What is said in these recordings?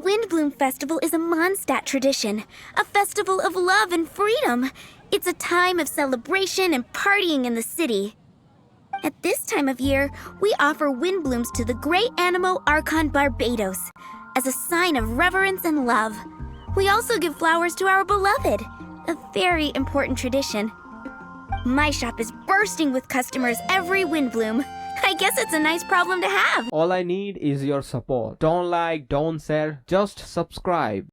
Windblume Festival is a Mondstadt tradition, a festival of love and freedom. It's a time of celebration and partying in the city. At this time of year, we offer windblooms to the Great Animo Archon Barbados as a sign of reverence and love. We also give flowers to our beloved, a very important tradition. My shop is bursting with customers every Windblume. I guess it's a nice problem to have. All I need is your support. Don't like, don't share, just subscribe.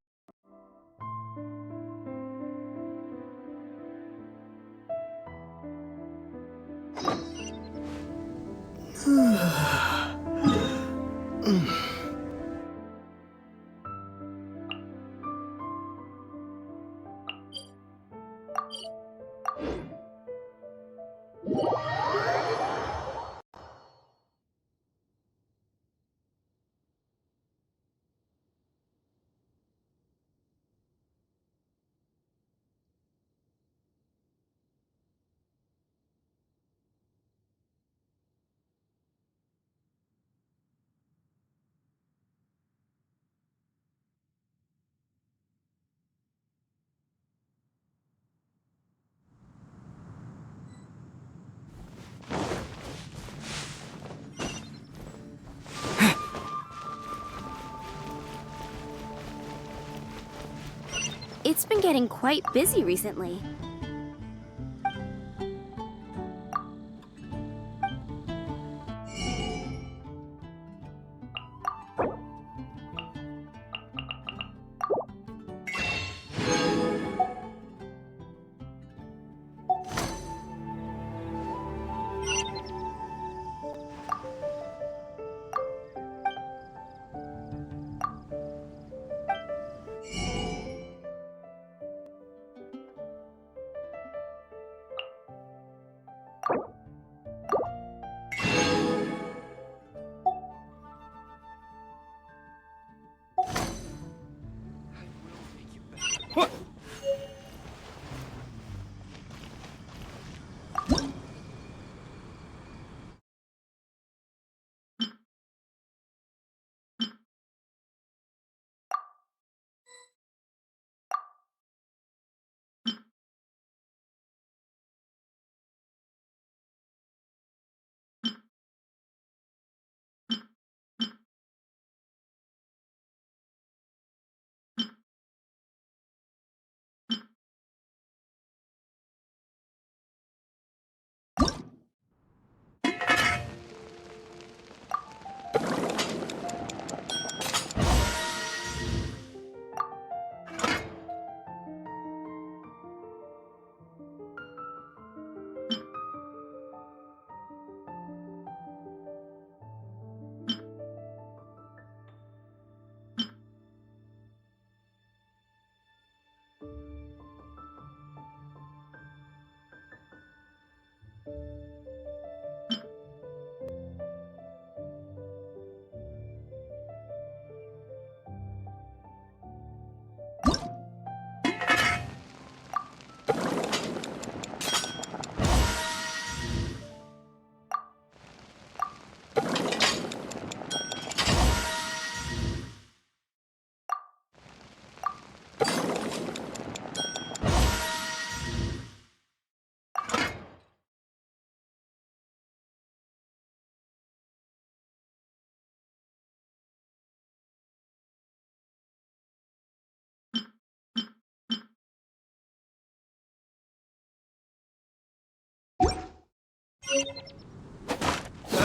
It's been getting quite busy recently.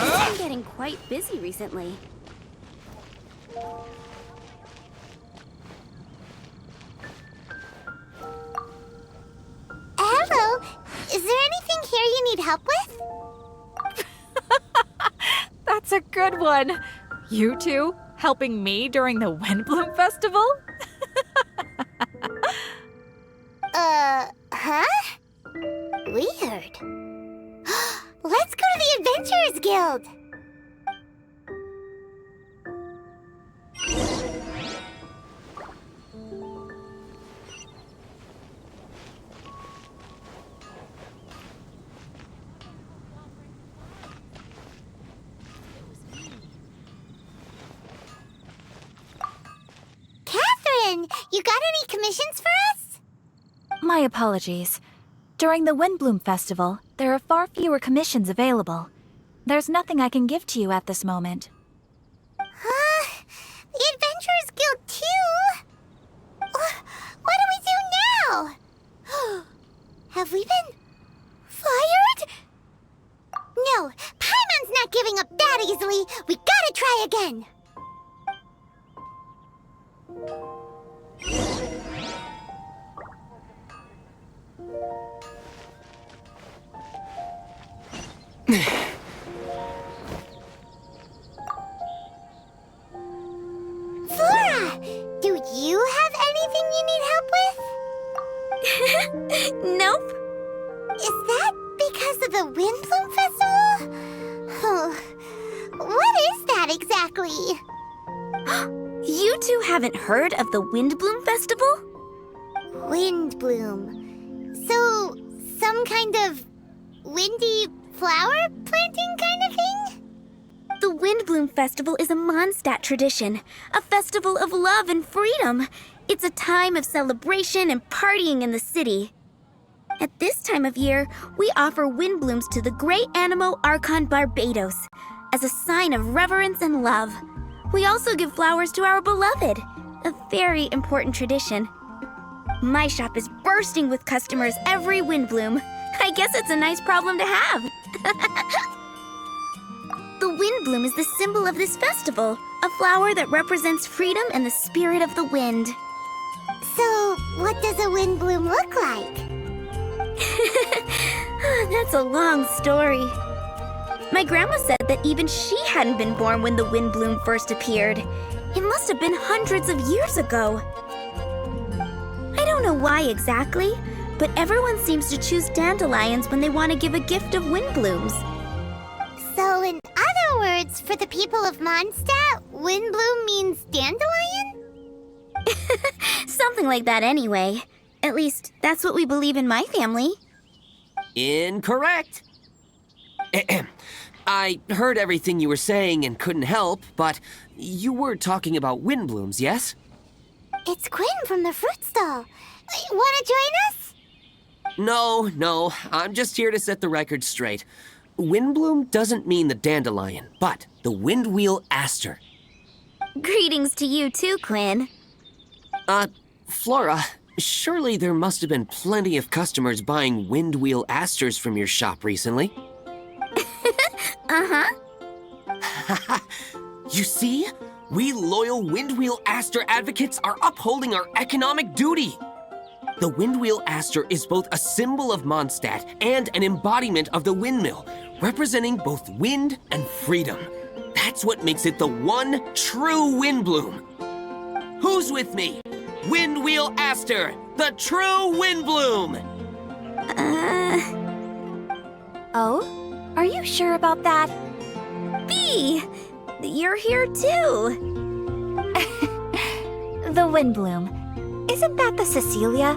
It's been getting quite busy recently. Hello, is there anything here you need help with? That's a good one. You two helping me during the Windblume Festival? Huh? Weird. Let's go to the Adventurers Guild! again. You got any commissions for us? My apologies. During the Windblume Festival, there are far fewer commissions available. There's nothing I can give to you at this moment. The Adventurers Guild too? What do we do now? Have we been fired? No, Paimon's not giving up that easily. We gotta try again. Flora, do you have anything you need help with? Nope. Is that because of the Windblume Festival? Oh, what is that exactly? You two haven't heard of the Windblume Festival? Windblume. So, some kind of windy flower planting kind of thing? The Windblume Festival is a Mondstadt tradition, a festival of love and freedom. It's a time of celebration and partying in the city. At this time of year, we offer windblooms to the great Animo Archon Barbados as a sign of reverence and love. We also give flowers to our beloved, a very important tradition. My shop is bursting with customers every Windblume. I guess it's a nice problem to have. The Windblume is the symbol of this festival, a flower that represents freedom and the spirit of the wind. So, what does a windblume look like? That's a long story. My grandma said that even she hadn't been born when the Windblume first appeared. It must have been hundreds of years ago. I don't know why exactly, but everyone seems to choose dandelions when they want to give a gift of windblooms. So, in other words, for the people of Mondstadt, windblume means dandelion? Something like that anyway. At least, that's what we believe in my family. Incorrect. I heard everything you were saying and couldn't help, but you were talking about windblooms, yes? It's Quinn from the fruit stall. Wanna join us? No, I'm just here to set the record straight. Windbloom doesn't mean the dandelion, but the windwheel aster. Greetings to you too, Quinn. Flora, surely there must have been plenty of customers buying windwheel asters from your shop recently. Uh-huh. You see? We loyal windwheel aster advocates are upholding our economic duty. The windwheel aster is both a symbol of Mondstadt and an embodiment of the windmill, representing both wind and freedom. That's what makes it the one true windbloom. Who's with me? Windwheel aster, the true windbloom! Oh? Are you sure about that? Bee! You're here too. The Windblume. Isn't that the Cecilia?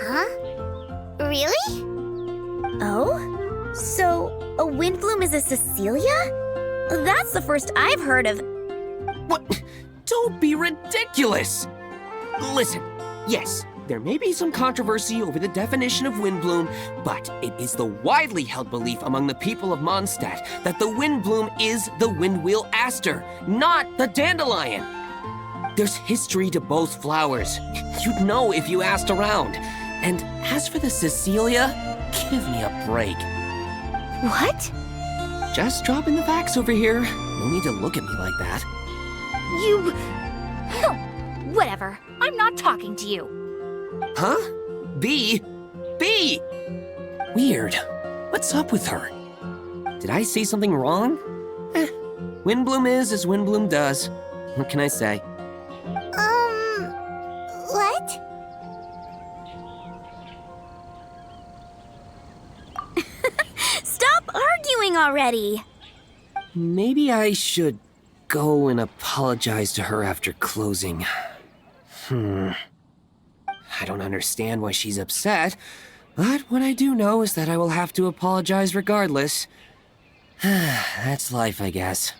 Huh? Really? Oh? So, a windbloom is a Cecilia? That's the first I've heard of. What? Don't be ridiculous! Listen, yes, there may be some controversy over the definition of windbloom, but it is the widely held belief among the people of Mondstadt that the windbloom is the windwheel aster, not the dandelion. There's history to both flowers. You'd know if you asked around. And as for the Cecilia, give me a break. What? Just dropping the facts over here. No need to look at me like that. You... Whatever. I'm not talking to you. Huh? Bee? Bee! Weird. What's up with her? Did I say something wrong? Windbloom is as Windbloom does. What can I say? What? Stop arguing already. Maybe I should go and apologize to her after closing. I don't understand why she's upset, but what I do know is that I will have to apologize regardless. That's life, I guess.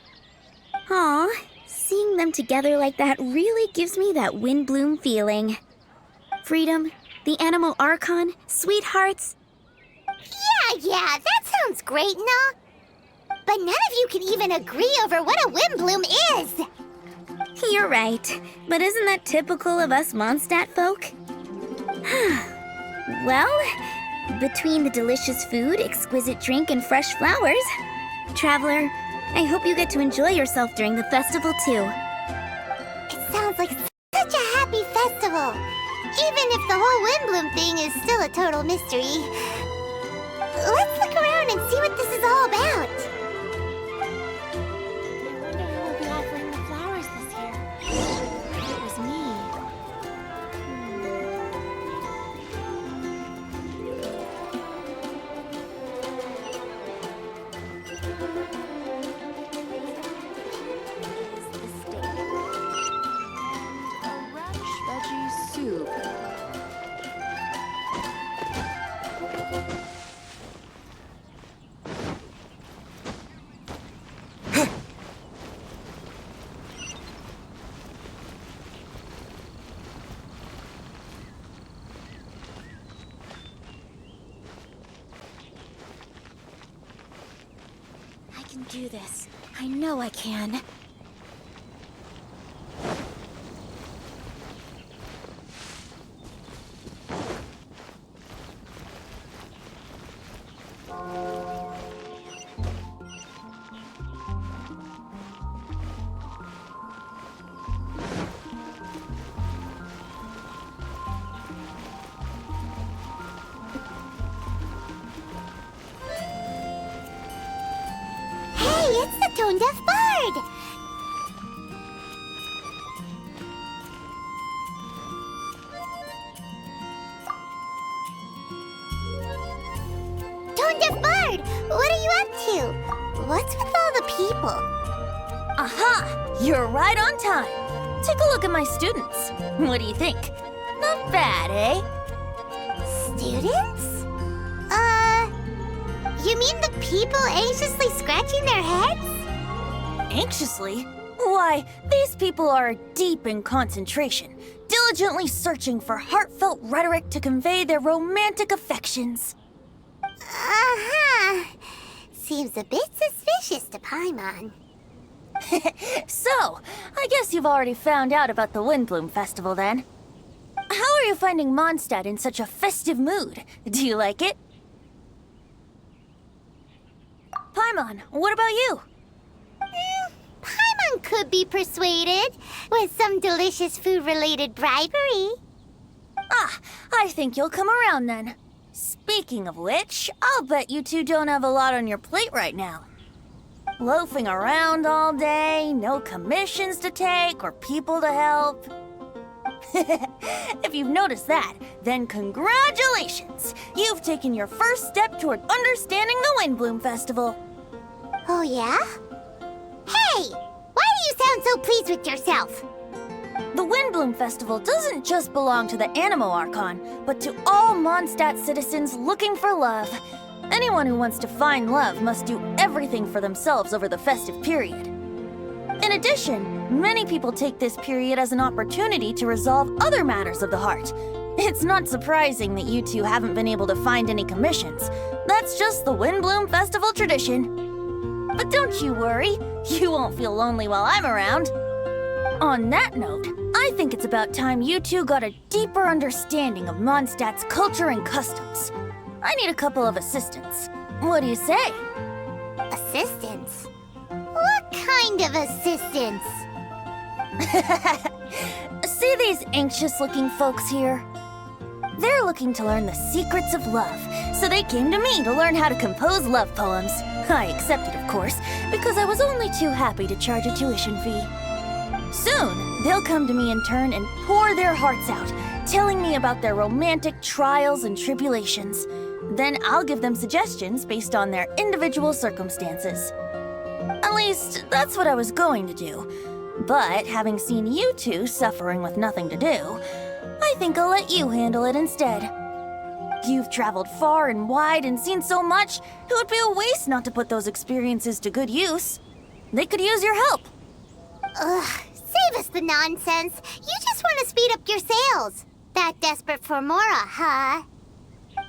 Aw, Seeing them together like that really gives me that Windblume feeling. Freedom, the animal Archon, sweethearts. Yeah, that sounds great and all. But none of you can even agree over what a Windblume is. You're right, but isn't that typical of us Mondstadt folk? Well, between the delicious food, exquisite drink, and fresh flowers, Traveler, I hope you get to enjoy yourself during the festival too. It sounds like such a happy festival. Even if the whole Windblume thing is still a total mystery. Let's look around and see what this is all about. I wonder who will be offering the flowers this year. If it was me. Ranch veggie soup. I can do this. I know I can. Hey, it's the tone-deaf bard! Tone-deaf bard, what are you up to? What's with all the people? Aha! You're right on time. Take a look at my students. What do you think? Not bad, eh? Students? You mean the people anxiously scratching their heads? Anxiously? Why, these people are deep in concentration, diligently searching for heartfelt rhetoric to convey their romantic affections. Uh-huh. Seems a bit suspicious to Paimon. So, I guess you've already found out about the Windblume Festival then. How are you finding Mondstadt in such a festive mood? Do you like it? Paimon, what about you? Paimon could be persuaded with some delicious food-related bribery. Ah, I think you'll come around then. Speaking of which, I'll bet you two don't have a lot on your plate right now. Loafing around all day, no commissions to take or people to help. If you've noticed that, then congratulations! You've taken your first step toward understanding the Windblume Festival. Oh, yeah? Hey! Why do you sound so pleased with yourself? The Windblume Festival doesn't just belong to the Animo Archon, but to all Mondstadt citizens looking for love. Anyone who wants to find love must do everything for themselves over the festive period. In addition, many people take this period as an opportunity to resolve other matters of the heart. It's not surprising that you two haven't been able to find any commissions. That's just the Windblume Festival tradition. But don't you worry, you won't feel lonely while I'm around. On that note, I think it's about time you two got a deeper understanding of Mondstadt's culture and customs. I need a couple of assistants. What do you say? Assistance? What kind of assistance? See these anxious-looking folks here? They're looking to learn the secrets of love, so they came to me to learn how to compose love poems. I accepted, of course, because I was only too happy to charge a tuition fee. Soon, they'll come to me in turn and pour their hearts out, telling me about their romantic trials and tribulations. Then I'll give them suggestions based on their individual circumstances. At least, that's what I was going to do. But having seen you two suffering with nothing to do, I think I'll let you handle it instead. You've traveled far and wide and seen so much, it would be a waste not to put those experiences to good use. They could use your help. Ugh, save us the nonsense. You just want to speed up your sales. That desperate for Mora, huh?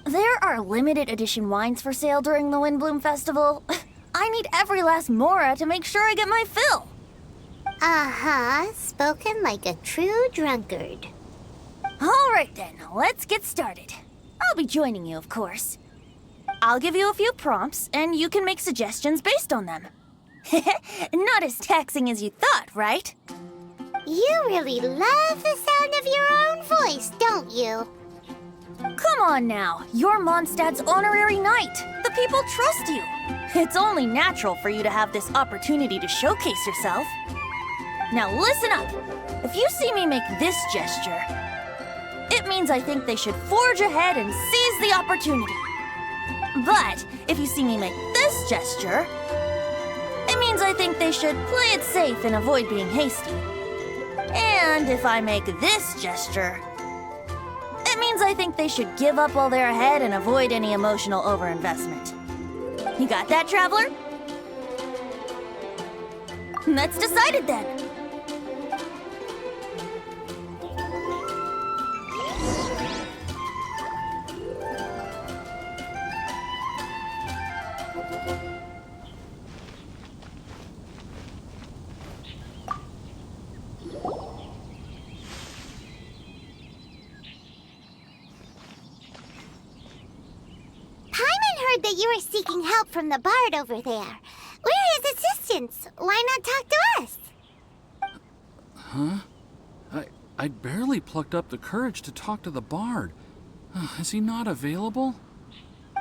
There are limited edition wines for sale during the Windblume Festival. I need every last Mora to make sure I get my fill. Uh-huh, spoken like a true drunkard. All right then, let's get started. I'll be joining you, of course. I'll give you a few prompts, and you can make suggestions based on them. Not as taxing as you thought, right? You really love the sound of your own voice, don't you? Come on now, you're Mondstadt's honorary knight. The people trust you. It's only natural for you to have this opportunity to showcase yourself. Now listen up. If you see me make this gesture, it means I think they should forge ahead and seize the opportunity. But if you see me make this gesture, it means I think they should play it safe and avoid being hasty. And if I make this gesture, it means I think they should give up while they're ahead and avoid any emotional overinvestment. You got that, traveler? That's decided then. That you are seeking help from the bard over there. We're his assistants. Why not talk to us? Huh? I barely plucked up the courage to talk to the bard. Is he not available?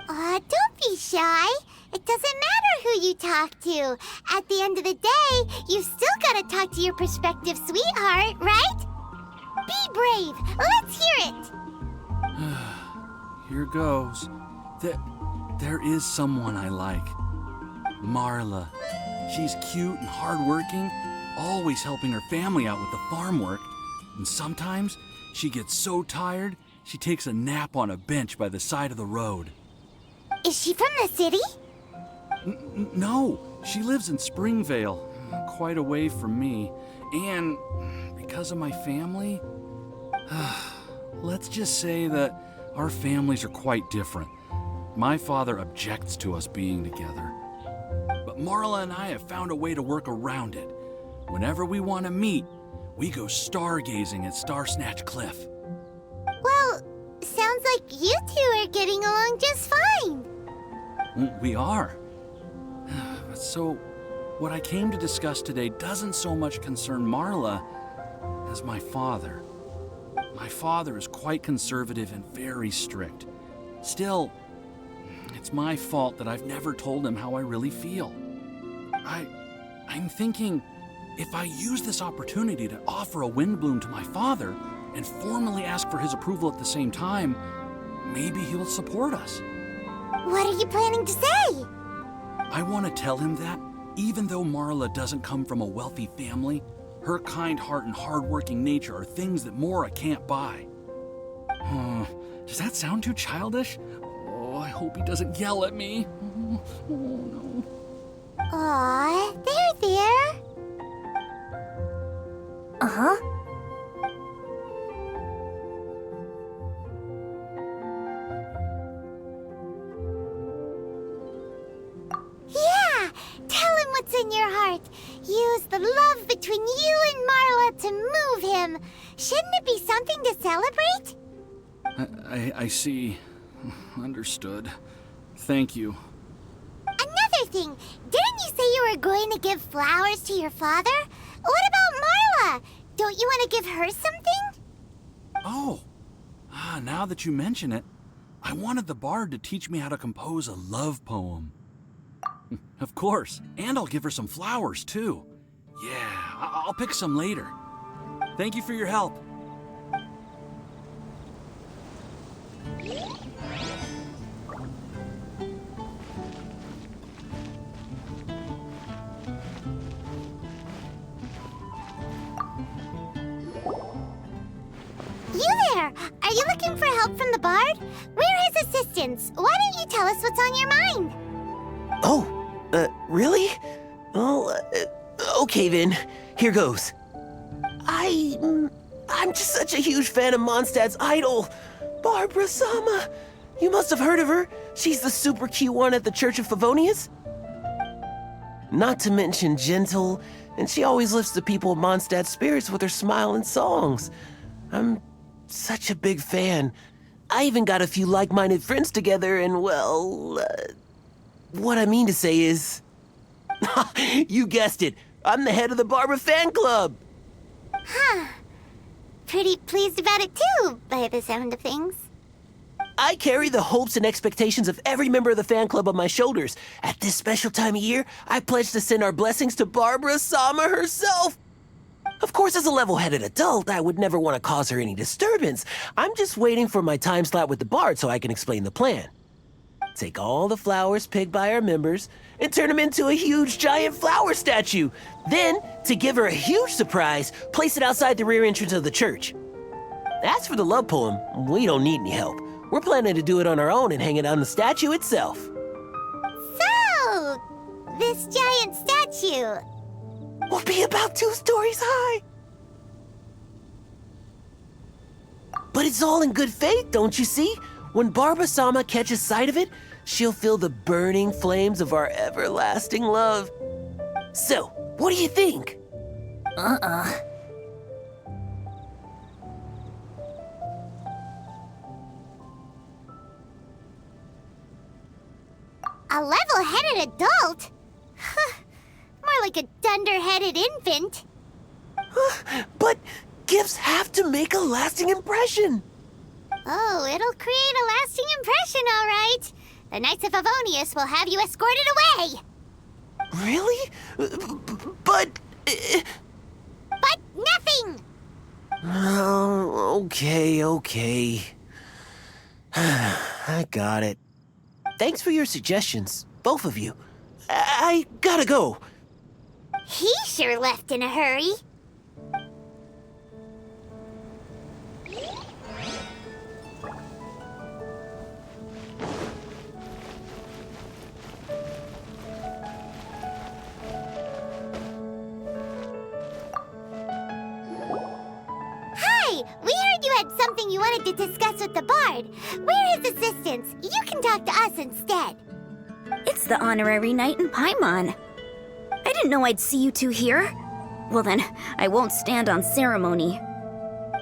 Don't be shy. It doesn't matter who you talk to. At the end of the day, you've still got to talk to your prospective sweetheart, right? Be brave. Let's hear it. Here goes. There is someone I like. Marla. She's cute and hardworking, always helping her family out with the farm work. And sometimes she gets so tired, she takes a nap on a bench by the side of the road. Is she from the city? No, she lives in Springvale, quite away from me. And because of my family, let's just say that our families are quite different. My father objects to us being together. But Marla and I have found a way to work around it. Whenever we want to meet, we go stargazing at Star Snatch Cliff. Well, sounds like you two are getting along just fine. We are. So, what I came to discuss today doesn't so much concern Marla as my father. My father is quite conservative and very strict. Still, it's my fault that I've never told him how I really feel. I'm thinking, if I use this opportunity to offer a Windblume to my father and formally ask for his approval at the same time, maybe he'll support us. What are you planning to say? I want to tell him that, even though Marla doesn't come from a wealthy family, her kind heart and hardworking nature are things that Mora can't buy. Does that sound too childish? Oh, I hope he doesn't yell at me. Oh, no. Aw, there. Uh-huh. Yeah, tell him what's in your heart. Use the love between you and Marla to move him. Shouldn't it be something to celebrate? I see. Understood. Thank you. Another thing, didn't you say you were going to give flowers to your father? What about Marla? Don't you want to give her something? Oh, now that you mention it, I wanted the bard to teach me how to compose a love poem. Of course, and I'll give her some flowers too. Yeah, I'll pick some later. Thank you for your help. You there! Are you looking for help from the bard? We're his assistants. Why don't you tell us what's on your mind? Oh, really? Well, okay then. here goes. I'm just such a huge fan of Mondstadt's idol, Barbara Sama. You must have heard of her. She's the super cute one at the Church of Favonius. Not to mention gentle, and she always lifts the people of Mondstadt's spirits with her smile and songs. I'm such a big fan. I even got a few like-minded friends together, and well, what I mean to say is, you guessed it. I'm the head of the Barbara fan club. Huh. Pretty pleased about it too, by the sound of things. I carry the hopes and expectations of every member of the fan club on my shoulders. At this special time of year, I pledge to send our blessings to Barbara Sama herself. Of course, as a level-headed adult, I would never want to cause her any disturbance. I'm just waiting for my time slot with the bard so I can explain the plan. Take all the flowers picked by our members and turn them into a huge giant flower statue. Then, to give her a huge surprise, place it outside the rear entrance of the church. As for the love poem, we don't need any help. We're planning to do it on our own and hang it on the statue itself. So, this giant statue. Will be about 2 stories high. But it's all in good faith, don't you see? When Barbara Sama catches sight of it, she'll feel the burning flames of our everlasting love. So, what do you think? A level-headed adult? More like a dunder-headed infant. But gifts have to make a lasting impression. Oh, it'll create a lasting impression, all right. The Knights of Favonius will have you escorted away. Really? But... But nothing! Oh, okay. I got it. Thanks for your suggestions, both of you. I gotta go. He sure left in a hurry. Hi! We heard you had something you wanted to discuss with the bard. We're his assistants. You can talk to us instead. It's the honorary knight in Paimon. I didn't know I'd see you two here. Well then, I won't stand on ceremony.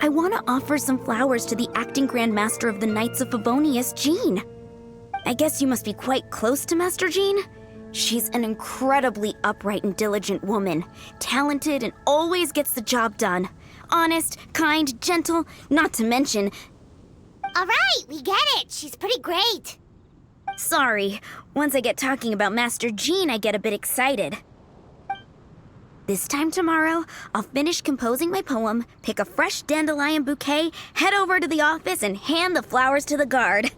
I want to offer some flowers to the acting Grand Master of the Knights of Favonius, Jean. I guess you must be quite close to Master Jean? She's an incredibly upright and diligent woman, talented and always gets the job done. Honest, kind, gentle, not to mention... All right, we get it. She's pretty great. Sorry, once I get talking about Master Jean, I get a bit excited. This time tomorrow, I'll finish composing my poem, pick a fresh dandelion bouquet, head over to the office, and hand the flowers to the guard.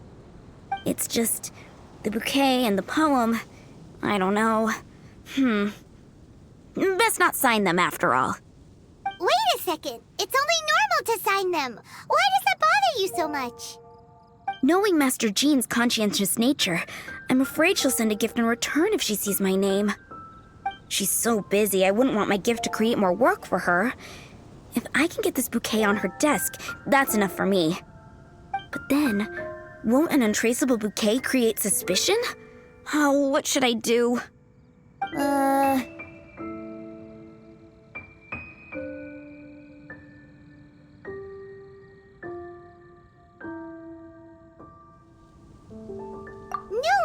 It's just the bouquet and the poem. I don't know. Best not sign them after all. Wait a second. It's only normal to sign them. Why does that bother you so much? Knowing Master Jean's conscientious nature, I'm afraid she'll send a gift in return if she sees my name. She's so busy, I wouldn't want my gift to create more work for her. If I can get this bouquet on her desk, that's enough for me. But then, won't an untraceable bouquet create suspicion? Oh, what should I do? No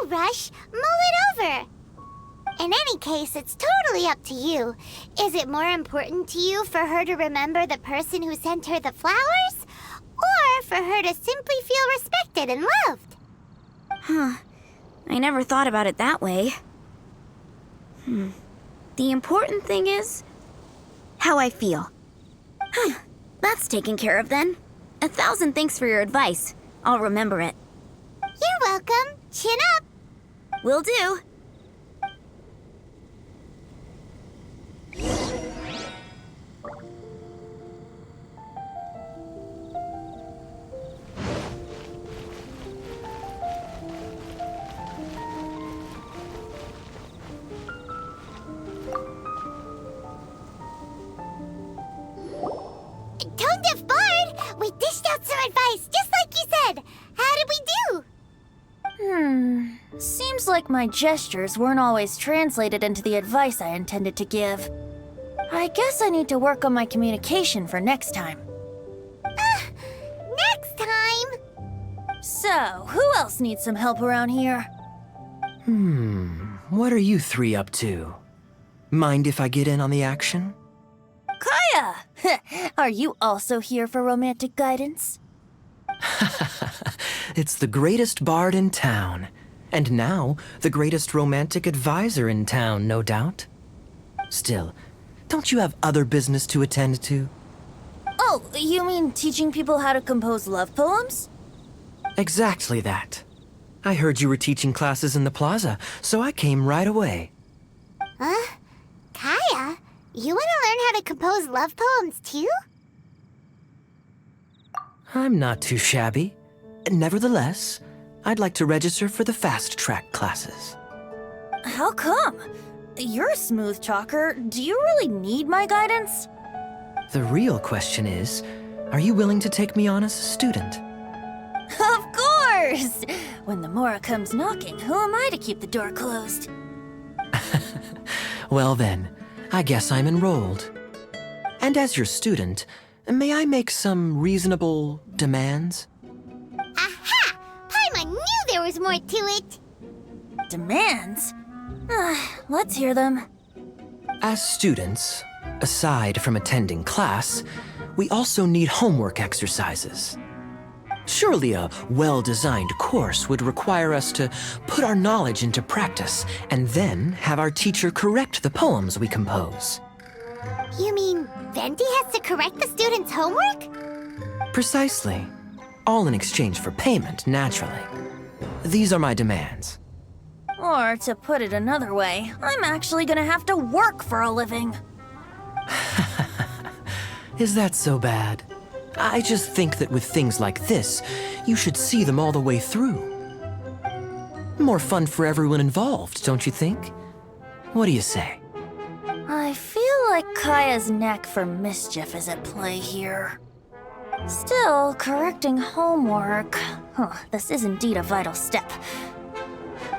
rush. Mull it over. In any case, it's totally up to you. Is it more important to you for her to remember the person who sent her the flowers? Or for her to simply feel respected and loved? I never thought about it that way. The important thing is how I feel. That's taken care of then. 1,000 thanks for your advice. I'll remember it. You're welcome. Chin up. Will do. My gestures weren't always translated into the advice I intended to give. I guess I need to work on my communication for next time. Next time! So, who else needs some help around here? What are you three up to? Mind if I get in on the action? Kaya! Are you also here for romantic guidance? It's the greatest bard in town. And now, the greatest romantic advisor in town, no doubt. Still, don't you have other business to attend to? Oh, you mean teaching people how to compose love poems? Exactly that. I heard you were teaching classes in the plaza, so I came right away. Huh? Kaya, you want to learn how to compose love poems too? I'm not too shabby. Nevertheless, I'd like to register for the fast-track classes. How come? You're a smooth talker. Do you really need my guidance? The real question is, are you willing to take me on as a student? Of course! When the Mora comes knocking, who am I to keep the door closed? Well then, I guess I'm enrolled. And as your student, may I make some reasonable demands? Aha! Paimon knew there was more to it! Demands? Let's hear them. As students, aside from attending class, we also need homework exercises. Surely a well-designed course would require us to put our knowledge into practice and then have our teacher correct the poems we compose. You mean Venti has to correct the students' homework? Precisely. All in exchange for payment, naturally. These are my demands. Or, to put it another way, I'm actually gonna have to work for a living. Is that so bad? I just think that with things like this, you should see them all the way through. More fun for everyone involved, don't you think? What do you say? I feel like Kaya's knack for mischief is at play here. Still, correcting homework. This is indeed a vital step.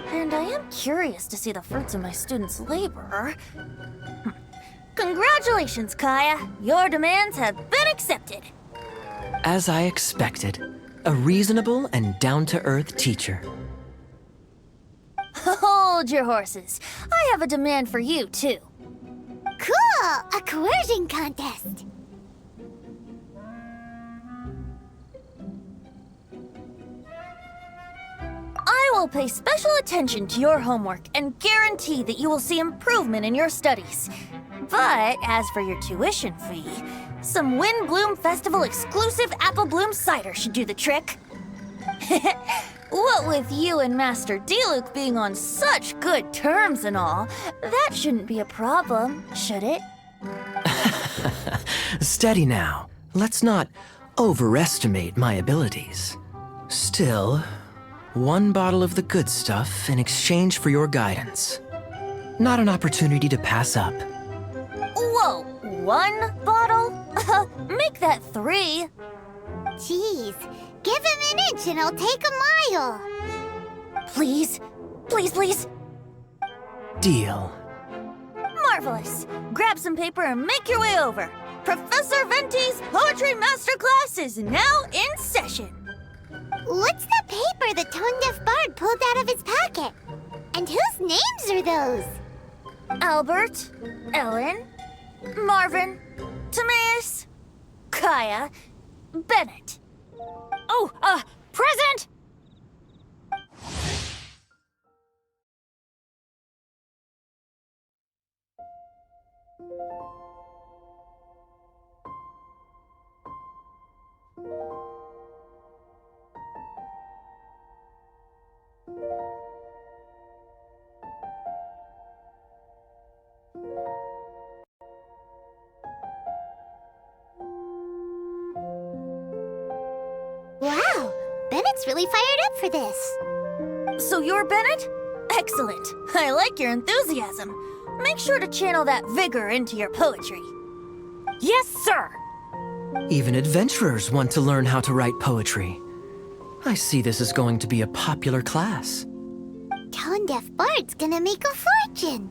And I am curious to see the fruits of my students' labor. Congratulations, Kaya! Your demands have been accepted! As I expected, a reasonable and down-to-earth teacher. Hold your horses. I have a demand for you, too. Cool! A coercion contest! I will pay special attention to your homework and guarantee that you will see improvement in your studies. But as for your tuition fee, some Windblume Festival exclusive apple bloom cider should do the trick. What with you and Master Diluc being on such good terms and all, that shouldn't be a problem, should it? Steady now. Let's not overestimate my abilities. Still, one bottle of the good stuff in exchange for your guidance. Not an opportunity to pass up. Whoa, one bottle? Make that 3. Jeez, give him an inch and I'll take a mile! Please, please, please. Deal. Marvelous. Grab some paper and make your way over. Professor Venti's Poetry Masterclass is now in session. What's the paper the tone-deaf bard pulled out of his pocket? And whose names are those? Albert, Ellen, Marvin, Timaeus, Kaya, Bennett. Oh, present! Wow, Bennett's really fired up for this. So you're Bennett? Excellent. I like your enthusiasm. Make sure to channel that vigor into your poetry. Yes, sir! Even adventurers want to learn how to write poetry. I see this is going to be a popular class. tone-deaf bard's gonna make a fortune.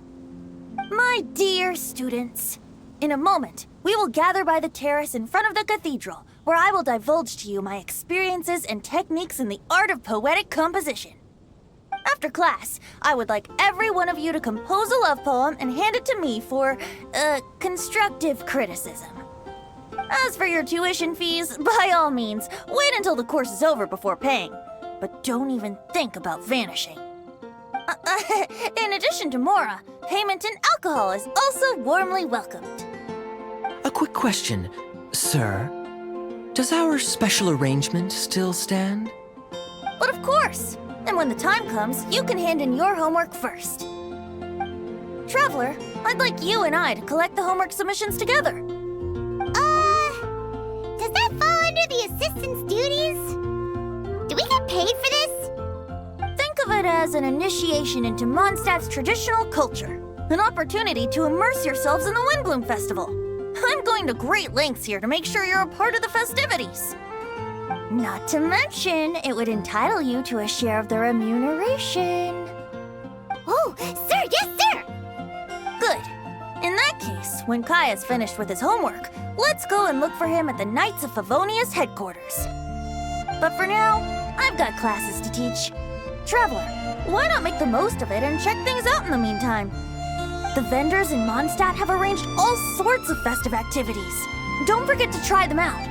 My dear students, in a moment, we will gather by the terrace in front of the cathedral, where I will divulge to you my experiences and techniques in the art of poetic composition. After class, I would like every one of you to compose a love poem and hand it to me for, constructive criticism. As for your tuition fees, by all means, wait until the course is over before paying. But don't even think about vanishing. In addition to Mora, payment in alcohol is also warmly welcomed. A quick question, sir. Does our special arrangement still stand? But of course! And when the time comes, you can hand in your homework first. Traveler, I'd like you and I to collect the homework submissions together. Does that fall under the assistant's duties? Do we get paid for this? Think of it as an initiation into Mondstadt's traditional culture. An opportunity to immerse yourselves in the Windblume Festival. I'm going to great lengths here to make sure you're a part of the festivities. Not to mention, it would entitle you to a share of the remuneration. Oh, sir, yes, sir! Good. In that case, when Kai is finished with his homework, let's go and look for him at the Knights of Favonia's headquarters. But for now, I've got classes to teach. Traveler, why not make the most of it and check things out in the meantime? The vendors in Mondstadt have arranged all sorts of festive activities. Don't forget to try them out.